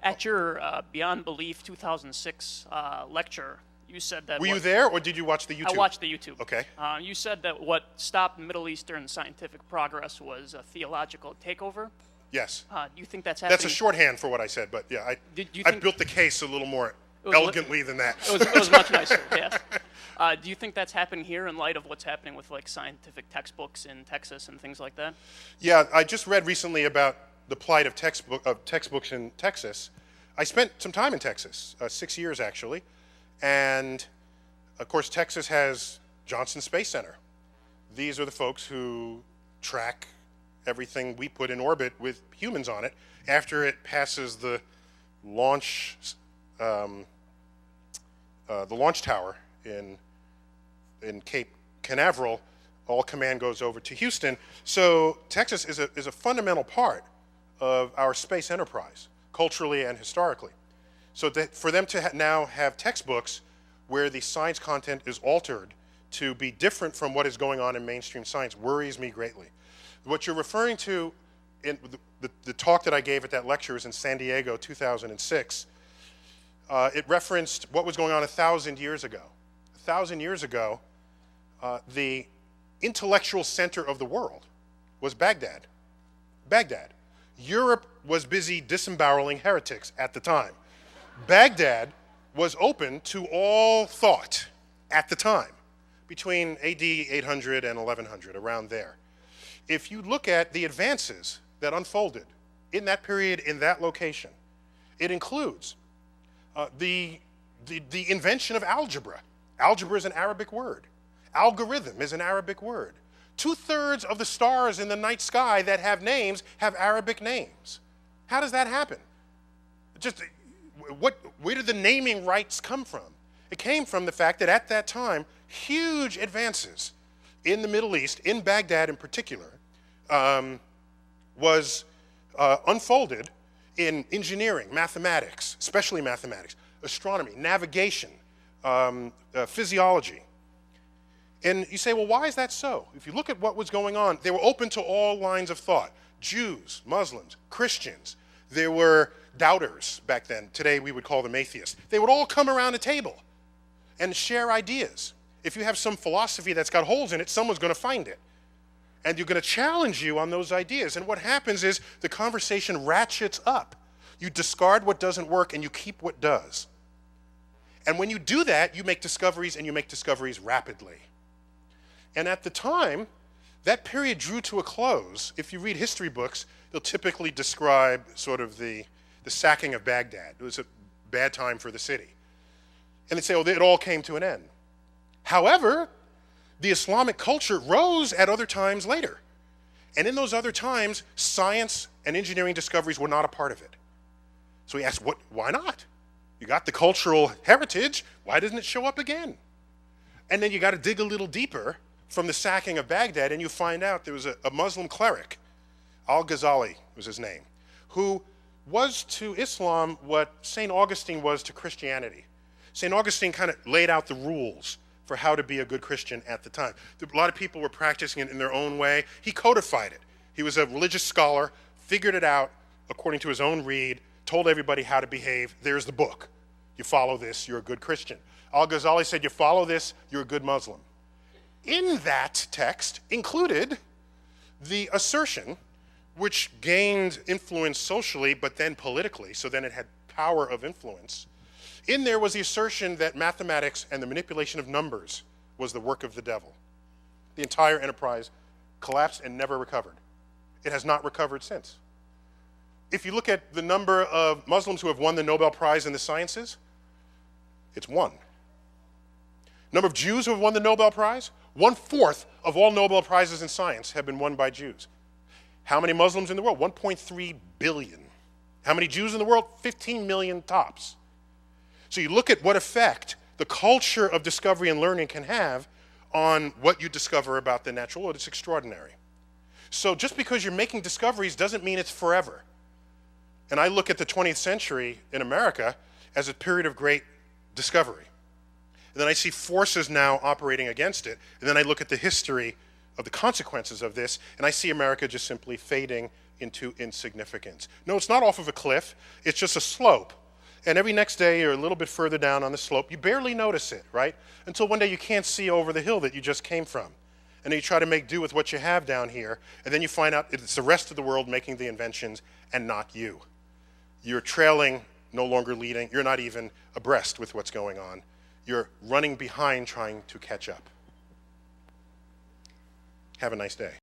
At your Beyond Belief 2006 lecture, you said that... Were you there, or did you watch the YouTube? I watched the YouTube. Okay. You said that what stopped Middle Eastern scientific progress was a theological takeover. Yes. Do you think that's happening? That's a shorthand for what I said, but yeah, I built the case a little more elegantly than that. It was much nicer, yes. Do you think that's happening here in light of what's happening with like scientific textbooks in Texas and things like that? Yeah, I just read recently about the plight of textbooks in Texas. I spent some time in Texas, 6 years actually, and of course Texas has Johnson Space Center. These are the folks who track everything we put in orbit with humans on it after it passes the launch tower in Cape Canaveral. All command goes over to Houston. So Texas is a fundamental part of our space enterprise, culturally and historically. So that for them to now have textbooks where the science content is altered to be different from what is going on in mainstream science worries me greatly. What you're referring to in the talk that I gave at that lecture is in San Diego, 2006. It referenced what was going on 1,000 years ago. 1,000 years ago, the intellectual center of the world was Baghdad. Baghdad. Europe was busy disemboweling heretics at the time. Baghdad was open to all thought at the time, between AD 800 and 1100, around there. If you look at the advances that unfolded in that period, in that location, it includes the invention of algebra. Algebra is an Arabic word. Algorithm is an Arabic word. 2/3 of the stars in the night sky that have names have Arabic names. How does that happen? Where did the naming rights come from? It came from the fact that at that time, huge advances in the Middle East, in Baghdad in particular, was unfolded in engineering, mathematics, especially mathematics, astronomy, navigation, physiology. And you say, well, why is that so? If you look at what was going on, they were open to all lines of thought. Jews, Muslims, Christians. There were doubters back then. Today we would call them atheists. They would all come around a table and share ideas. If you have some philosophy that's got holes in it, someone's going to find it. And you're going to challenge you on those ideas. And what happens is the conversation ratchets up. You discard what doesn't work and you keep what does. And when you do that, you make discoveries, and you make discoveries rapidly. And at the time, that period drew to a close. If you read history books, they'll typically describe sort of the sacking of Baghdad. It was a bad time for the city. And they say, oh, it all came to an end. However, the Islamic culture rose at other times later. And in those other times, science and engineering discoveries were not a part of it. So he asked, why not? You got the cultural heritage, why doesn't it show up again? And then you got to dig a little deeper from the sacking of Baghdad, and you find out there was a Muslim cleric, Al-Ghazali was his name, who was to Islam what St. Augustine was to Christianity. St. Augustine kind of laid out the rules for how to be a good Christian at the time. A lot of people were practicing it in their own way. He codified it. He was a religious scholar, figured it out according to his own read, told everybody how to behave. There's the book. You follow this, you're a good Christian. Al-Ghazali said, you follow this, you're a good Muslim. In that text included the assertion, which gained influence socially, but then politically, so then it had power of influence. In there was the assertion that mathematics and the manipulation of numbers was the work of the devil. The entire enterprise collapsed and never recovered. It has not recovered since. If you look at the number of Muslims who have won the Nobel Prize in the sciences, it's 1. Number of Jews who have won the Nobel Prize? 1/4 of all Nobel Prizes in science have been won by Jews. How many Muslims in the world? 1.3 billion. How many Jews in the world? 15 million tops. So you look at what effect the culture of discovery and learning can have on what you discover about the natural world. It's extraordinary. So just because you're making discoveries doesn't mean it's forever. And I look at the 20th century in America as a period of great discovery. And then I see forces now operating against it. And then I look at the history of the consequences of this, and I see America just simply fading into insignificance. No, it's not off of a cliff. It's just a slope. And every next day you're a little bit further down on the slope. You barely notice it, right? Until one day you can't see over the hill that you just came from. And then you try to make do with what you have down here. And then you find out it's the rest of the world making the inventions and not you. You're trailing, no longer leading. You're not even abreast with what's going on. You're running behind trying to catch up. Have a nice day.